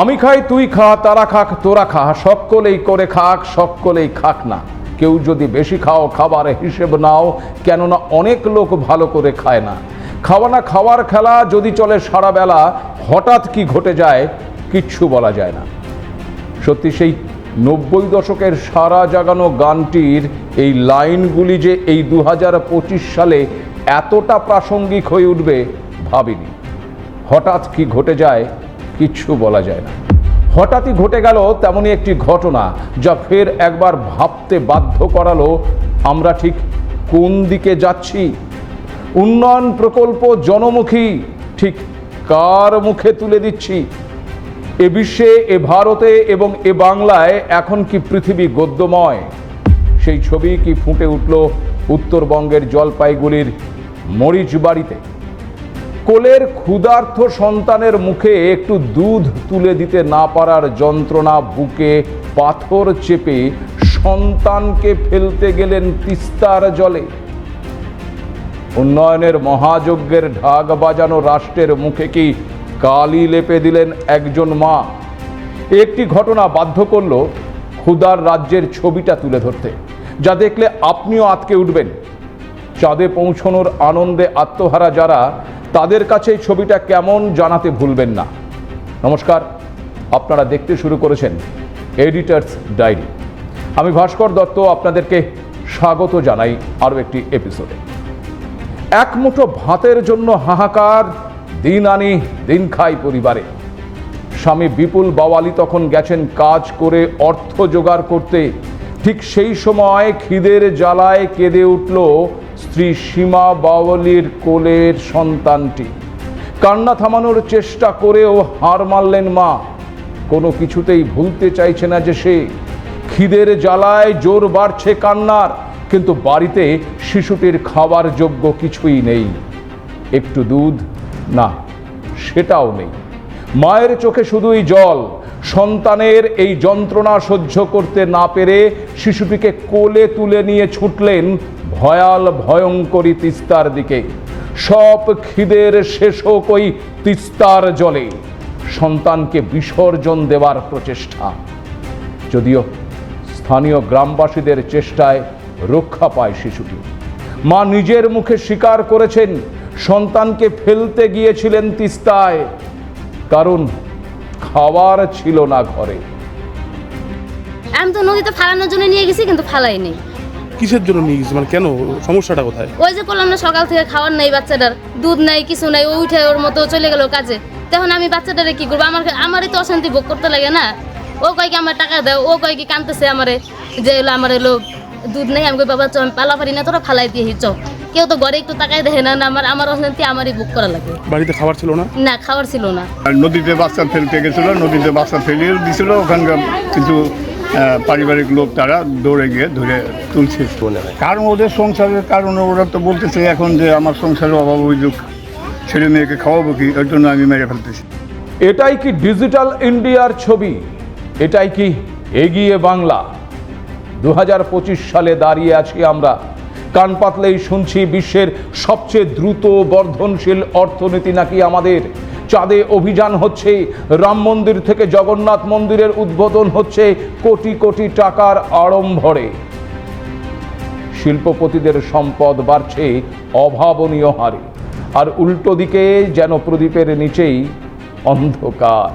আমি খাই তুই খা, তারা খাক তোরা খা, সকলেই করে খাক সকলেই খাক না। কেউ যদি বেশি খাও খাবার হিসেব নাও, কেননা অনেক লোক ভালো করে খায় না। খাওয়া না খাওয়ার খেলা যদি চলে সারা বেলা, হঠাৎ কি ঘটে যায় কিচ্ছু বলা যায় না। সত্যি সেই 90 দশকের সারা জাগানো গানটির এই লাইনগুলি যে এই 2025 সালে এতটা প্রাসঙ্গিক হয়ে উঠবে ভাবিনি। হঠাৎ কি ঘটে যায় কিচ্ছু বলা যায় না। হঠাৎই ঘটে গেল তেমনই একটি ঘটনা, যা ফের একবার ভাবতে বাধ্য করালো আমরা ঠিক কোন দিকে যাচ্ছি। উন্নয়ন প্রকল্প জনমুখী ঠিক কার মুখে তুলে দিচ্ছি? এ বিশ্বে, এ ভারতে এবং এ বাংলায় এখন কি পৃথিবী গদ্যময়? সেই ছবি কি ফুটে উঠল উত্তরবঙ্গের জলপাইগুড়ির মরিচবাড়িতে? কোলের ক্ষুধার্ত সন্তানের মুখে একটু দুধ তুলে দিতে না পারার যন্ত্রণা বুকে পাথর চেপে সন্তানকে ফেলতে গেলেন তিস্তার জলে। উন্নয়নের মহাযজ্ঞের ঢাক বাজানো রাষ্ট্রের মুখে কি কালি লেপে দিলেন একজন মা? একটি ঘটনা বাধ্য করল ক্ষুধার রাজ্যের ছবিটা তুলে ধরতে, যা দেখলে আপনিও আঁতকে উঠবেন। চাঁদে পৌঁছানোর আনন্দে আত্মহারা যারা, তাদের কাছে এই ছবিটা কেমন জানাতে ভুলবেন না। নমস্কার, আপনারা দেখতে শুরু করেছেন এডিটরস ডায়েরি। আমি ভাস্কর দত্ত আপনাদেরকে স্বাগত জানাই আরও একটি এপিসোডে। এক মুঠো ভাতের জন্য হাহাকার, দিন আনি দিন খাই পরিবারে। স্বামী বিপুল বাওয়ালি তখন গেছেন কাজ করে অর্থ জোগাড় করতে। ঠিক সেই সময় খিদের জ্বালায় কেঁদে উঠল স্ত্রী সীমা বাওয়ালির কোলের সন্তানটি। কান্না থামানোর চেষ্টা করেও হার মানলেন মা। কোনো কিছুতেই ভুলতে চাইছে না যে সে। খিদের জ্বালায় জোর বাড়ছে কান্নার, কিন্তু বাড়িতে শিশুটির খাবার যোগ্য কিছুই নেই। একটু দুধ না, সেটাও নেই। মায়ের চোখে শুধুই জল। সন্তানের এই যন্ত্রণা সহ্য করতে না পেরে শিশুটিকে কোলে তুলে নিয়ে ছুটলেন ভয়াল ভয়ঙ্করী তিস্তার দিকে। সব খিদের শেষ হোক ওই তিস্তার জলে। সন্তানকে বিসর্জন দেওয়ার প্রচেষ্টা, যদিও স্থানীয় গ্রামবাসীদের চেষ্টায় রক্ষা পায় শিশুটি। মা নিজের মুখে স্বীকার করেছেন সন্তানকে ফেলতে গিয়েছিলেন তিস্তায়, কারণ খাবার ছিল না ঘরে। আমি তো নদীতে ফালানোর জন্য নিয়ে গেছি, কিন্তু ফালাইনি। কিসের জন্য নিয়ে গেছি, মানে কেন, সমস্যাটা কোথায়? ওই যে করলাম না, সকাল থেকে খাওয়ার নাই বাচ্চাটার, দুধ নাই কিছু নাই, ও উঠে ওর মতো চলে গেল কাজে। তখন আমি বাচ্চাটারে কি করবো? আমারই তো অশান্তি ভোগ করতে লাগে না। ও কয় কি আমার টাকা দেয়, ও কয় কি কাঁদতেছে আমারে যে এলো আমার এলো দুধ নেই। আমি কই বাবা চ, আমি পালা পারি না, তোরা ফালাই দিয়ে চ। কেউ তো ঘরে একটু তাকাই দেখে না। আমার অশান্তি আমারই ভোগ করা লাগে। বাড়িতে খাবার ছিল না? না, খাবার ছিল না। নদীতে বাচ্চা ফেলতে গেছিলো, নদীতে বাচ্চা ফেলিয়ে দিছিল। ওখানকার কিছু পারিবারিক লোক তারা দৌড়ে গিয়ে ধরে তুলছে। কারণ ওদের সংসারের কারণে ওরা তো বলতেছে এখন যে আমার সংসারের অভাব, অভিযোগ, ছেলে মেয়েকে খাওয়াবো কি, ওই জন্য আমি মেরে ফেলতেছি। এটাই কি ডিজিটাল ইন্ডিয়ার ছবি? এটাই কি এগিয়ে বাংলা? 2025 সালে দাঁড়িয়ে আছি আমরা। কান পাতলেই শুনছি বিশ্বের সবচেয়ে দ্রুত বর্ধনশীল অর্থনীতি নাকি আমাদের। চাঁদে অভিযান হচ্ছে, রাম মন্দির থেকে জগন্নাথ মন্দিরের উদ্বোধন হচ্ছে কোটি কোটি টাকার আড়ম্বরে। শিল্পপতিদের সম্পদ বাড়ছে অভাবনীয় হারে, আর উল্টো দিকে যেন প্রদীপের নিচেই অন্ধকার।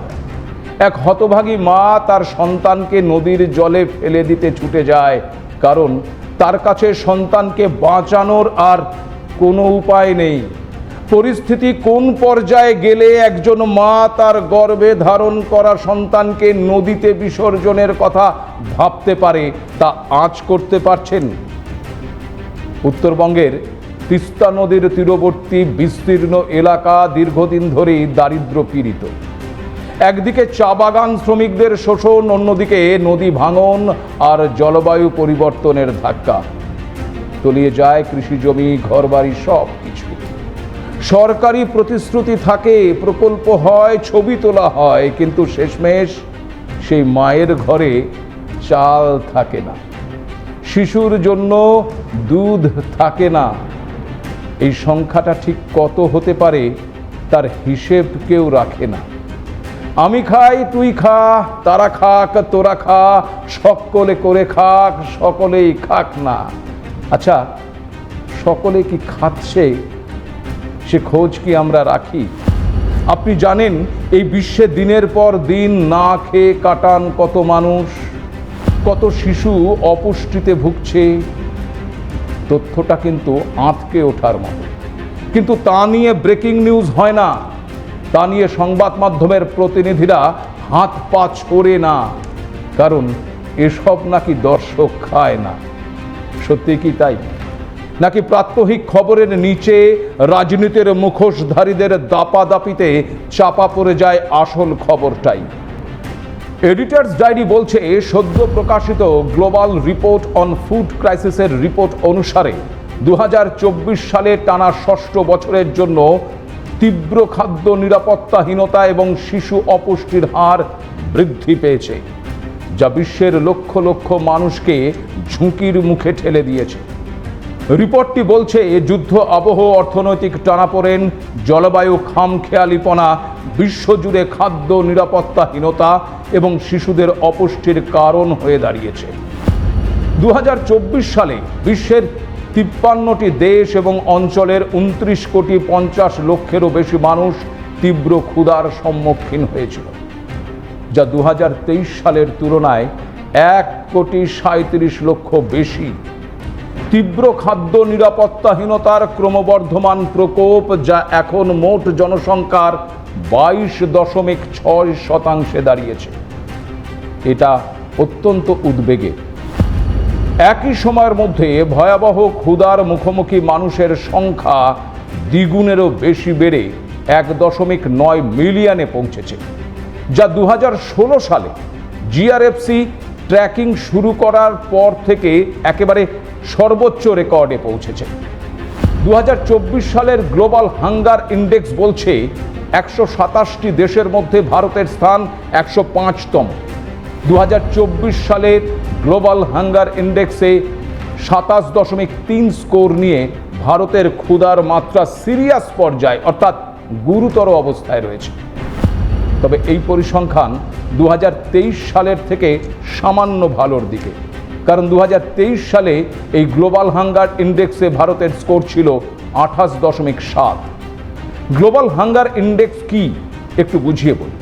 এক হতভাগী মা তার সন্তানকে নদীর জলে ফেলে দিতে ছুটে যায়, কারণ তার কাছে সন্তানকে বাঁচানোর আর কোনো উপায় নেই। পরিস্থিতি কোন পর্যায়ে গেলে একজন মা তার গর্ভে ধারণ করা সন্তানকে নদীতে বিসর্জনের কথা ভাবতে পারে, তা আঁচ করতে পারছেন? উত্তরবঙ্গের তিস্তা নদীর তীরবর্তী বিস্তীর্ণ এলাকা দীর্ঘদিন ধরেই দারিদ্র পীড়িত। একদিকে চা বাগান শ্রমিকদের শোষণ, অন্যদিকে নদী ভাঙন আর জলবায়ু পরিবর্তনের ধাক্কা। তলিয়ে যায় কৃষি জমি, ঘরবাড়ি, সব কিছু। সরকারি প্রতিশ্রুতি থাকে, প্রকল্প হয়, ছবি তোলা হয়, কিন্তু শেষমেশ সেই মায়ের ঘরে চাল থাকে না, শিশুর জন্য দুধ থাকে না। এই সংখ্যাটা ঠিক কত হতে পারে তার হিসেব কেউ রাখে না। আমি খাই তুই খা, তারা খাক তোরা খা, সকলে করে খাক সকলেই খাক না। আচ্ছা, সকলে কি খাচ্ছে সে খোঁজ কি আমরা রাখি? আপনি জানেন এই বিশ্বে দিনের পর দিন না খেয়ে কাটান কত মানুষ, কত শিশু অপুষ্টিতে ভুগছে। তথ্যটা কিন্তু আঁতকে ওঠার মতো, কিন্তু তা নিয়ে ব্রেকিং নিউজ হয় না, তা নিয়ে সংবাদ মাধ্যমের প্রতিনিধিরা হাত পা ছড়ে না, কারণ এসব নাকি দর্শক খায় না। সত্যি কি তাই? নাকি প্রাত্যহিক খবরের নিচে রাজনীতির মুখোশধারীদের দাপাদাপিতে চাপা পড়ে যায় আসল খবরটাই? এডিটরস ডায়েরি বলছে, সদ্য প্রকাশিত গ্লোবাল রিপোর্ট অন ফুড ক্রাইসিসের রিপোর্ট অনুসারে 2024 সালে টানা ষষ্ঠ বছরের জন্য তীব্র খাদ্য নিরাপত্তাহীনতা এবং শিশু অপুষ্টির হার বৃদ্ধি পেয়েছে, যা বিশ্বের লক্ষ লক্ষ মানুষকে ঝুঁকির মুখে ঠেলে দিয়েছে। রিপোর্টটি বলছে, যুদ্ধ আবহ, অর্থনৈতিক টানাপোড়েন, জলবায়ু খামখেয়ালিপনা, বিশ্বজুড়ে খাদ্য নিরাপত্তাহীনতা এবং শিশুদের অপুষ্টির কারণ হয়ে দাঁড়িয়েছে। 2024 সালে বিশ্বের 53টি দেশ এবং অঞ্চলের 29,50,00,000-এরও বেশি মানুষ তীব্র ক্ষুধার সম্মুখীন হয়েছিল, যা 2023 সালের তুলনায় 1,37,00,000 বেশি। তীব্র খাদ্য নিরাপত্তাহীনতার ক্রমবর্ধমান প্রকোপ, যা এখন মোট জনসংখ্যার 22.6% দাঁড়িয়েছে, এটা অত্যন্ত উদ্বেগের। একই সময়ের মধ্যে ভয়াবহ ক্ষুধার মুখোমুখি মানুষের সংখ্যা দ্বিগুণেরও বেশি বেড়ে 1.9 মিলিয়নে পৌঁছেছে, যা 2016 সালে জিআরএফসি ট্র্যাকিং শুরু করার পর থেকে একেবারে সর্বোচ্চ রেকর্ডে পৌঁছেছে। 2024 সালের গ্লোবাল হাঙ্গার ইন্ডেক্স বলছে 127টি দেশের মধ্যে ভারতের স্থান 105তম। 2024 সালের গ্লোবাল হাঙ্গার ইন্ডেক্সে 27.3 স্কোর নিয়ে ভারতের ক্ষুধার মাত্রা সিরিয়াস পর্যায়ে অর্থাৎ গুরুতর অবস্থায় রয়েছে। তবে এই পরিসংখ্যান 2023 সালের থেকে সামান্য ভালোর দিকে, কারণ 2023 সালে এই গ্লোবাল হাঙ্গার ইন্ডেক্সে ভারতের স্কোর ছিল 28.7। গ্লোবাল হাঙ্গার ইন্ডেক্স কি একটু বুঝিয়ে বলি।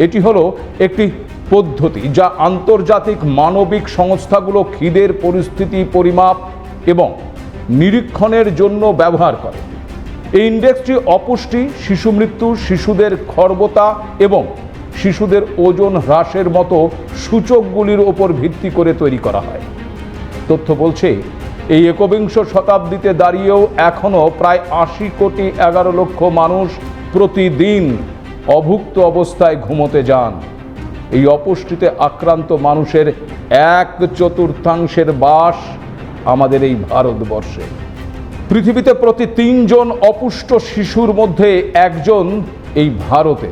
এটি হলো একটি পদ্ধতি যা আন্তর্জাতিক মানবিক সংস্থাগুলো খিদের পরিস্থিতি পরিমাপ এবং নিরীক্ষণের জন্য ব্যবহার করে। এই ইন্ডেক্সটি অপুষ্টি, শিশু মৃত্যু, শিশুদের খর্বতা এবং শিশুদের ওজন হ্রাসের মতো সূচকগুলির ওপর ভিত্তি করে তৈরি করা হয়। তথ্য বলছে, এই একবিংশ শতাব্দীতে দাঁড়িয়েও এখনও প্রায় 80,11,00,000 মানুষ প্রতিদিন অভুক্ত অবস্থায় ঘুমোতে যান। এই অপুষ্টিতে আক্রান্ত মানুষের 1/4 বাস আমাদের এই ভারতবর্ষে। পৃথিবীতে প্রতি 3 জন অপুষ্ট শিশুর মধ্যে 1 জন এই ভারতে।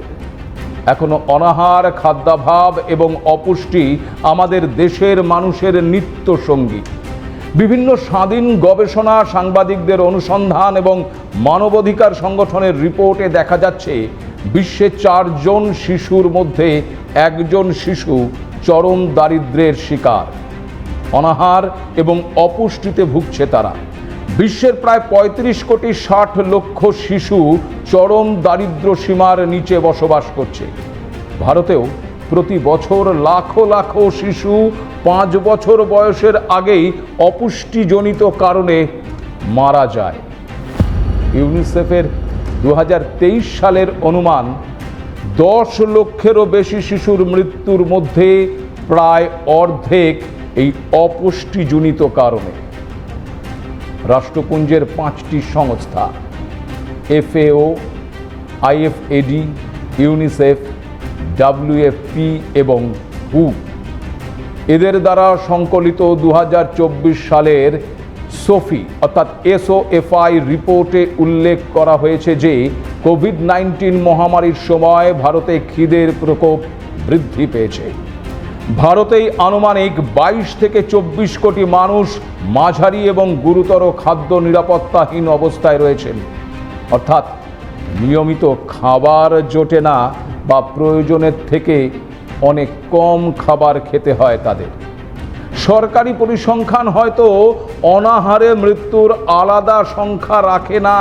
এখনো অনাহার, খাদ্যাভাব এবং অপুষ্টি আমাদের দেশের মানুষের নিত্য সঙ্গী। বিভিন্ন স্বাধীন গবেষণা, সাংবাদিকদের অনুসন্ধান এবং মানবাধিকার সংগঠনের রিপোর্টে দেখা যাচ্ছে, বিশ্বে 4 জন শিশুর মধ্যে 1 জন শিশু চরম দারিদ্র্যের শিকার। অনাহার এবং অপুষ্টিতে ভুগছে তারা। বিশ্বের প্রায় 35,60,00,000 শিশু চরম দারিদ্র্য সীমার নিচে বসবাস করছে। ভারতেও প্রতি বছর লাখো লাখো শিশু 5 বছর বয়সের আগেই অপুষ্টিজনিত কারণে মারা যায়। ইউনিসেফের 2023 সালের অনুমান, 10 লক্ষেরও বেশি শিশুর মৃত্যুর মধ্যে প্রায় অর্ধেক এই অপুষ্টিজনিত কারণে। রাষ্ট্রপুঞ্জের 5টি সংস্থা FAO, IFAD, ইউনিসেফ, WFP এবং WHO এদের দ্বারা সংকলিত 2024 সালের সোফি অর্থাৎ SOFI রিপোর্টে উল্লেখ করা হয়েছে যে কোভিড-19 মহামারীর সময় ভারতে খিদের প্রকোপ বৃদ্ধি পেয়েছে। ভারতেই আনুমানিক 22 থেকে 24 কোটি মানুষ মাঝারি এবং গুরুতর খাদ্য নিরাপত্তাহীন অবস্থায় রয়েছেন। অর্থাৎ নিয়মিত খাবার জোটে না, বা প্রয়োজনের থেকে অনেক কম খাবার খেতে হয় তাদের। সরকারি পরিসংখ্যান হয়তো অনাহারে মৃত্যুর আলাদা সংখ্যা রাখে না,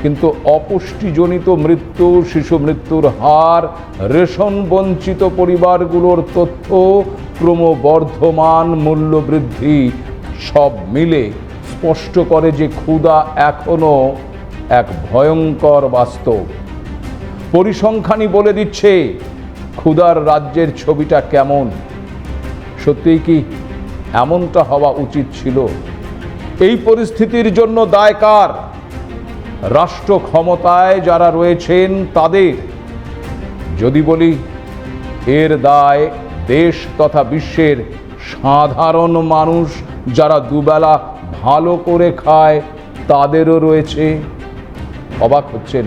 কিন্তু অপুষ্টিজনিত মৃত্যু, শিশু মৃত্যুর হার, রেশন বঞ্চিত পরিবারগুলোর তথ্য, ক্রমবর্ধমান মূল্যবৃদ্ধি সব মিলে স্পষ্ট করে যে ক্ষুধা এখনো এক ভয়ঙ্কর বাস্তব। পরিসংখ্যানই বলে দিচ্ছে ক্ষুধার রাজ্যের ছবিটা কেমন। সত্যিই কি এমনটা হওয়া উচিত ছিল? এই পরিস্থিতির জন্য দায় কার? রাষ্ট্র ক্ষমতায় যারা রয়েছেন তাদের। যদি বলি এর দায় দেশ তথা বিশ্বের সাধারণ মানুষ যারা দুবেলা ভালো করে খায় তাদেরও রয়েছে। অবাক হচ্ছেন?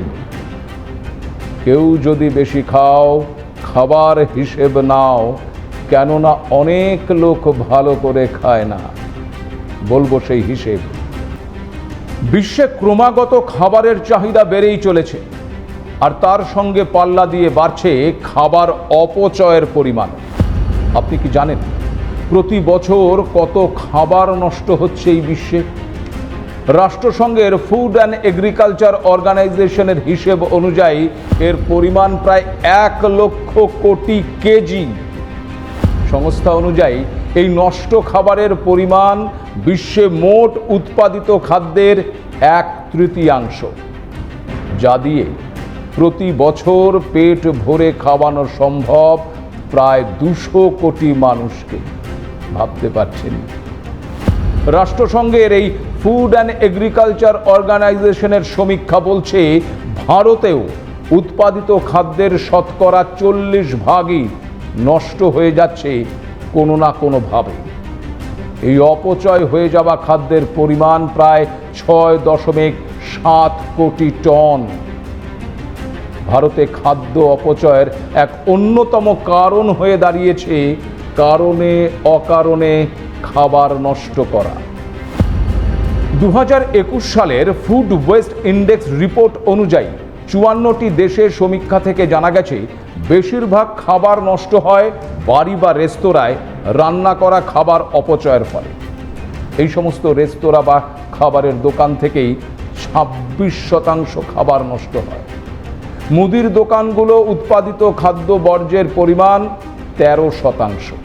কেউ যদি বেশি খাও, খাবার হিসেব নাও, কেননা অনেক লোক ভালো করে খায় না। বলবো সেই হিসেব। বিশ্বে ক্রমাগত খাবারের চাহিদা বেড়েই চলেছে, আর তার সঙ্গে পাল্লা দিয়ে বাড়ছে খাবার অপচয়ের পরিমাণ। আপনি কি জানেন প্রতি বছর কত খাবার নষ্ট হচ্ছে এই বিশ্বে? রাষ্ট্রসংঘের ফুড অ্যান্ড এগ্রিকালচার অর্গানাইজেশনের হিসেব অনুযায়ী এর পরিমাণ প্রায় 1 লক্ষ কোটি কেজি। সংস্থা অনুযায়ী এই নষ্ট খাবারের পরিমাণ বিশ্বে মোট উৎপাদিত খাদ্যের 1/3, যা দিয়ে প্রতি বছর পেট ভরে খাওয়ানো সম্ভব প্রায় 200 কোটি মানুষকে। ভাবতে পারছেন? রাষ্ট্রসংঘের এই ফুড অ্যান্ড এগ্রিকালচার অর্গানাইজেশনের সমীক্ষা বলছে ভারতেও উৎপাদিত খাদ্যের শতকরা 40% নষ্ট হয়ে যাচ্ছে কোনো না কোনোভাবে। এই অপচয় হয়ে যাওয়া খাদ্যের পরিমাণ প্রায় 6.7 কোটি টন। ভারতে খাদ্য অপচয়ের এক অন্যতম কারণ হয়ে দাঁড়িয়েছে কারণে অকারণে খাবার নষ্ট করা। 2021 সালের ফুড ওয়েস্ট ইন্ডেক্স রিপোর্ট অনুযায়ী 54টি দেশের সমীক্ষা থেকে জানা গেছে বেশিরভাগ খাবার নষ্ট হয় বাড়ি বা রেস্তোরাঁয় রান্না করা খাবার অপচয়ের ফলে। এই সমস্ত রেস্তোরাঁ বা খাবারের দোকান থেকেই 26% খাবার নষ্ট হয়। মুদির দোকানগুলো উৎপাদিত খাদ্য বর্জ্যের পরিমাণ 13%।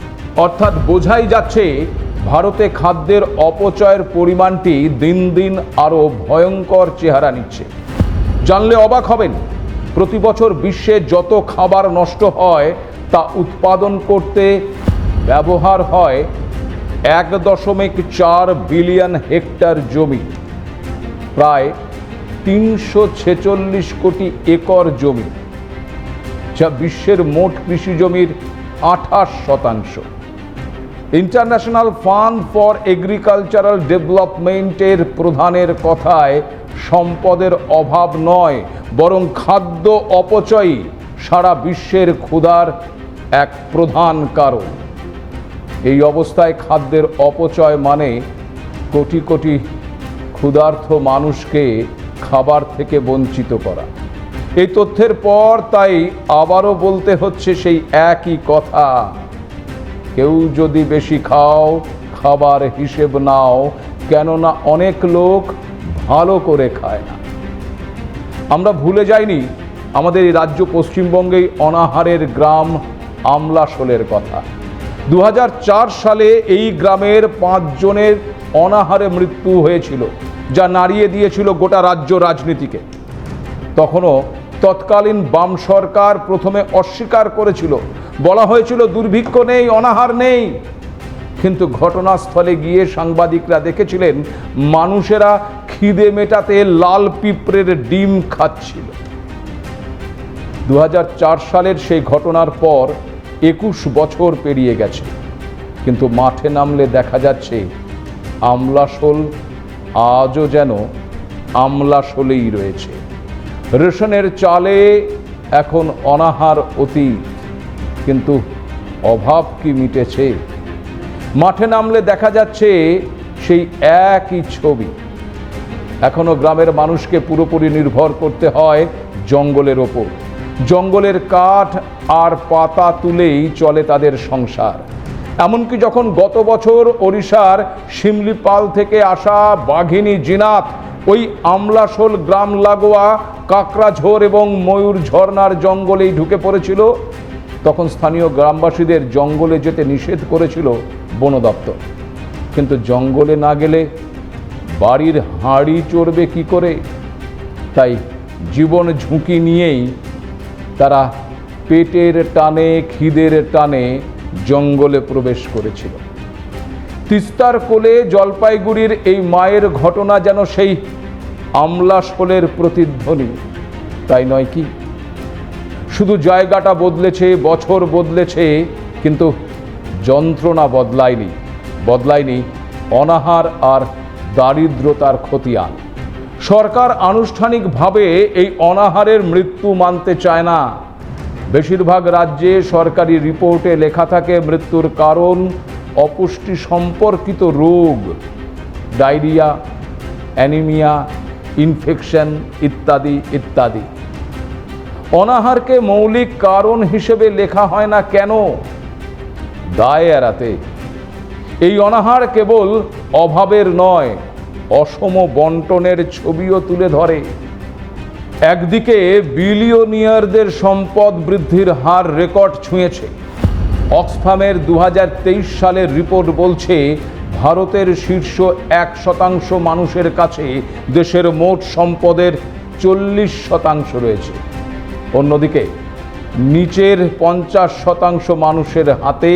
অর্থাৎ বোঝাই যাচ্ছে ভারতে খাদ্যের অপচয়ের পরিমাণটি দিন দিন আরও ভয়ঙ্কর চেহারা নিচ্ছে। জানলে অবাক হবেন, প্রতি বছর বিশ্বে যত খাবার নষ্ট হয় তা উৎপাদন করতে ব্যবহার হয় 1.4 বিলিয়ন হেক্টর জমি, প্রায় 346 কোটি একর জমি, যা বিশ্বের মোট কৃষি জমির 28%। ইন্টারন্যাশনাল ফান্ড ফর এগ্রিকালচারাল ডেভেলপমেন্টের প্রধানের কথায় সম্পদের অভাব নয়, বরং খাদ্য অপচয়ই সারা বিশ্বের ক্ষুধার এক প্রধান কারণ। এই অবস্থায় খাদ্যের অপচয় মানে কোটি কোটি ক্ষুধার্ত মানুষকে খাবার থেকে বঞ্চিত করা। এই তথ্যের পর তাই আবারও বলতে হচ্ছে সেই একই কথা, কেউ যদি বেশি খাও, খাবার হিসেব নাও, কেননা অনেক লোক ভালো করে খায় না। আমরা ভুলে যাইনি আমাদের এই রাজ্য পশ্চিমবঙ্গেই অনাহারের গ্রাম আমলাশোলের কথা। 2004 সালে এই গ্রামের 5 জনের অনাহারে মৃত্যু হয়েছিল, যা নাড়িয়ে দিয়েছিল গোটা রাজ্য রাজনীতিকে। তখনও তৎকালীন বাম সরকার প্রথমে অস্বীকার করেছিল, বলা হয়েছিল দুর্ভিক্ষ নেই, অনাহার নেই। কিন্তু ঘটনাস্থলে গিয়ে সাংবাদিকরা দেখেছিলেন মানুষেরা খিদে মেটাতে লাল পিঁপড়ের ডিম খাচ্ছিল। 2004 সালের সেই ঘটনার পর 21 বছর পেরিয়ে গেছে, কিন্তু মাঠে নামলে দেখা যাচ্ছে আমলাশোল আজও যেন আমলাশোলেই রয়েছে। রেশনের চালে এখন অনাহার অতীত, কিন্তু অভাব কি মিটেছে? মাঠে নামলে দেখা যাচ্ছে সেই একই ছবি। এখনো গ্রামের মানুষকে পুরোপুরি নির্ভর করতে হয় জঙ্গলের ওপর। জঙ্গলের কাঠ আর পাতা তুলেই চলে তাদের সংসার। এমনকি যখন গত বছর ওড়িশার শিমলিপাল থেকে আসা বাঘিনী জিনাত ওই আমলাশোল গ্রাম লাগোয়া কাকড়াঝোর এবং ময়ূর ঝর্ণার জঙ্গলেই ঢুকে পড়েছিল, তখন স্থানীয় গ্রামবাসীদের জঙ্গলে যেতে নিষেধ করেছিল বন দপ্তর। কিন্তু জঙ্গলে না গেলে বাড়ির হাঁড়ি চড়বে কি করে? তাই জীবন ঝুঁকি নিয়েই তারা পেটের টানে, খিদের টানে জঙ্গলে প্রবেশ করেছিল। তিস্তার কোলে জলপাইগুড়ির এই মায়ের ঘটনা যেন সেই আমলাশোলের প্রতিধ্বনি, তাই নয় কি? শুধু জায়গাটা বদলেছে, বছর বদলেছে, কিন্তু যন্ত্রণা বদলায়নি অনাহার আর দারিদ্রতার খতিয়ান। সরকার আনুষ্ঠানিকভাবে এই অনাহারের মৃত্যু মানতে চায় না। বেশিরভাগ রাজ্যে সরকারি রিপোর্টে লেখা থাকে মৃত্যুর কারণ অপুষ্টি সম্পর্কিত রোগ, ডায়রিয়া, অ্যানিমিয়া, ইনফেকশন ইত্যাদি ইত্যাদি। অনাহারকে মৌলিক কারণ হিসেবে লেখা হয় না কেন? দায় এড়াতে। এই অনাহার কেবল অভাবের নয়, অসম বন্টনের ছবিও তুলে ধরে। একদিকে বিলিয়নিয়ারদের সম্পদ বৃদ্ধির হার রেকর্ড ছুঁয়েছে। অক্সফামের 2023 সালের রিপোর্ট বলছে ভারতের শীর্ষ 1% মানুষের কাছে দেশের মোট সম্পদের 40% রয়েছে। অন্যদিকে নিচের 50% মানুষের হাতে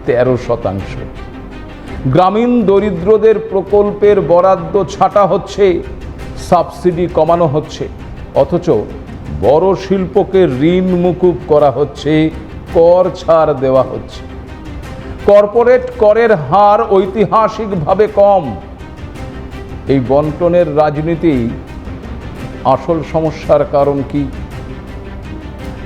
13%। গ্রামীণ দরিদ্রদের প্রকল্পের বরাদ্দ ছাঁটা হচ্ছে, সাবসিডি কমানো হচ্ছে, অথচ বড় শিল্পকে ঋণ মুকুব করা হচ্ছে, কর ছাড় দেওয়া হচ্ছে। কর্পোরেট করের হার ঐতিহাসিকভাবে কম। এই বন্টনের রাজনীতি আসল সমস্যার কারণ কি?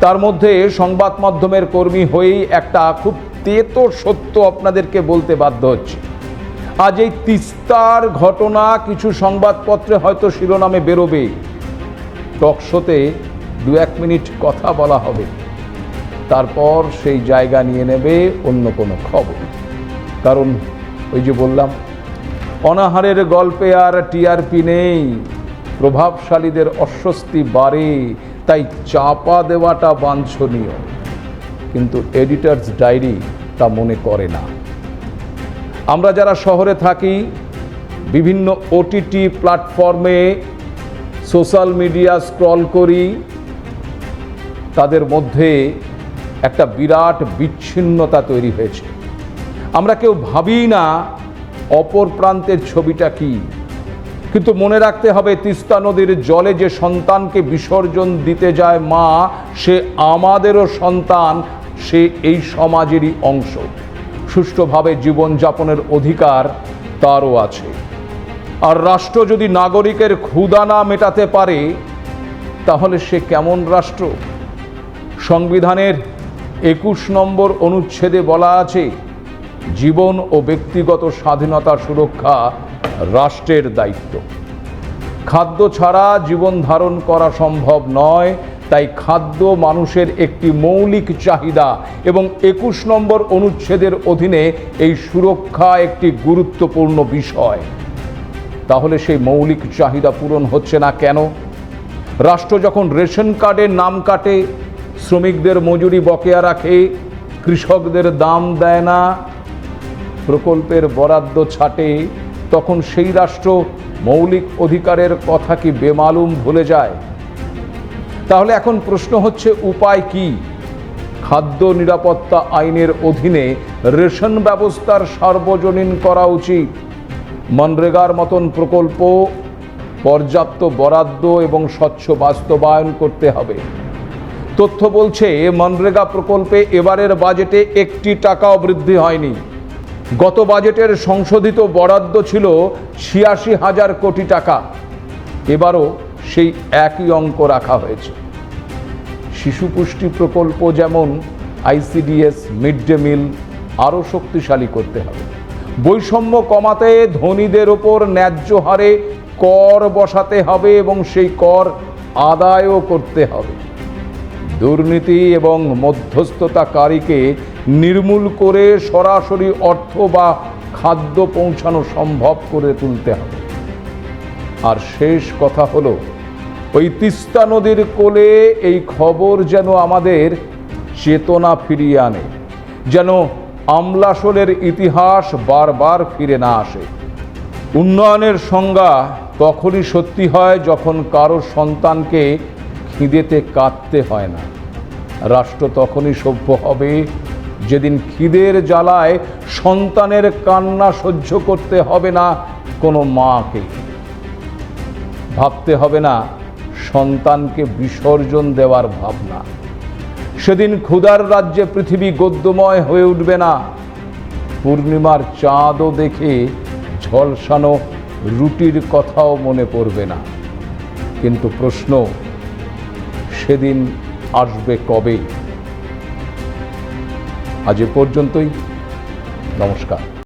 তার মধ্যে সংবাদ মাধ্যমের কর্মী হয়েই একটা খুব তেতো সত্য আপনাদেরকে বলতে বাধ্য হচ্ছে। আজ এই তিস্তার ঘটনা কিছু সংবাদপত্রে হয়তো শিরোনামে বেরোবে, টকশোতে 2-1 মিনিট কথা বলা হবে, তারপর সেই জায়গা নিয়ে নেবে অন্য কোনো খবর। কারণ ওই যে বললাম, অনাহারের গল্পে আর টিআরপি নেই, প্রভাবশালীদের অস্বস্তি বাড়ে, তাই চাপা দেওয়াটা বাঞ্ছনীয়। কিন্তু এডিটরস ডায়েরি তা মনে করে না। আমরা যারা শহরে থাকি, বিভিন্ন ওটিটি প্ল্যাটফর্মে সোশ্যাল মিডিয়া স্ক্রল করি, তাদের মধ্যে একটা বিরাট বিচ্ছিন্নতা তৈরি হয়েছে। আমরা কেউ ভাবি না অপর প্রান্তের ছবিটা কি। কিন্তু মনে রাখতে হবে, তিস্তা নদীর জলে যে সন্তানকে বিসর্জন দিতে যায় মা, সে আমাদেরও সন্তান, সে এই সমাজেরই অংশ। সুষ্ঠুভাবে জীবনযাপনের অধিকার তারও আছে। আর রাষ্ট্র যদি নাগরিকের ক্ষুধা না মেটাতে পারে, তাহলে সে কেমন রাষ্ট্র? সংবিধানের 21 নম্বর অনুচ্ছেদে বলা আছে, জীবন ও ব্যক্তিগত স্বাধীনতার সুরক্ষা রাষ্ট্রের দায়িত্ব। খাদ্য ছাড়া জীবন ধারণ করা সম্ভব নয়, তাই খাদ্য মানুষের একটি মৌলিক চাহিদা এবং 21 নম্বর অনুচ্ছেদের অধীনে এই সুরক্ষা একটি গুরুত্বপূর্ণ বিষয়। তাহলে সেই মৌলিক চাহিদা পূরণ হচ্ছে না কেন? রাষ্ট্র যখন রেশন কার্ডের নাম কাটে, শ্রমিকদের মজুরি বকেয়া রাখে, কৃষকদের দাম দেয় না, প্রকল্পের বরাদ্দ ছাটে, তখন সেই রাষ্ট্র মৌলিক অধিকারের কথা কি বেমালুম ভুলে যায়? তাহলে এখন প্রশ্ন হচ্ছে, উপায় কি? খাদ্য নিরাপত্তা আইনের অধীনে রেশন ব্যবস্থার সার্বজনীন করা উচিত। মনরেগার মতন প্রকল্প পর্যাপ্ত বরাদ্দ এবং স্বচ্ছ বাস্তবায়ন করতে হবে। তথ্য বলছে, মনরেগা প্রকল্পে এবারের বাজেটে 1 টাকাও বৃদ্ধি হয়নি। গত বাজেটের সংশোধিত বরাদ্দ ছিল 86,000 কোটি টাকা, এবারও সেই একই অঙ্ক রাখা হয়েছে। শিশু পুষ্টি প্রকল্প যেমন আইসিডিএস, মিড ডে মিল আরও শক্তিশালী করতে হবে। বৈষম্য কমাতে ধনীদের ওপর ন্যায্য হারে কর বসাতে হবে এবং সেই কর আদায়ও করতে হবে। দুর্নীতি এবং মধ্যস্থতাকারীকে নির্মূল করে সরাসরি অর্থ বা খাদ্য পৌঁছানো সম্ভব করে তুলতে হবে। আর শেষ কথা হলো, ওই তিস্তা নদীর কোলে এই খবর যেন আমাদের চেতনা ফিরিয়ে আনে, যেন আমলাশোলের ইতিহাস বারবার ফিরে না আসে। উন্নয়নের সংজ্ঞা তখনই সত্যি হয় যখন কারো সন্তানকে খিদেতে কাঁদতে হয় না। রাষ্ট্র তখনই সভ্য হবে যেদিন খিদের জ্বালায় সন্তানের কান্না সহ্য করতে হবে না কোনো মাকে, ভাবতে হবে না সন্তানকে বিসর্জন দেওয়ার ভাবনা। সেদিন ক্ষুধার রাজ্যে পৃথিবী গদ্যময় হয়ে উঠবে না, পূর্ণিমার চাঁদও দেখে ঝলসানো রুটির কথাও মনে পড়বে না। কিন্তু প্রশ্ন, সেদিন আসবে কবে? আজ এ পর্যন্তই। নমস্কার।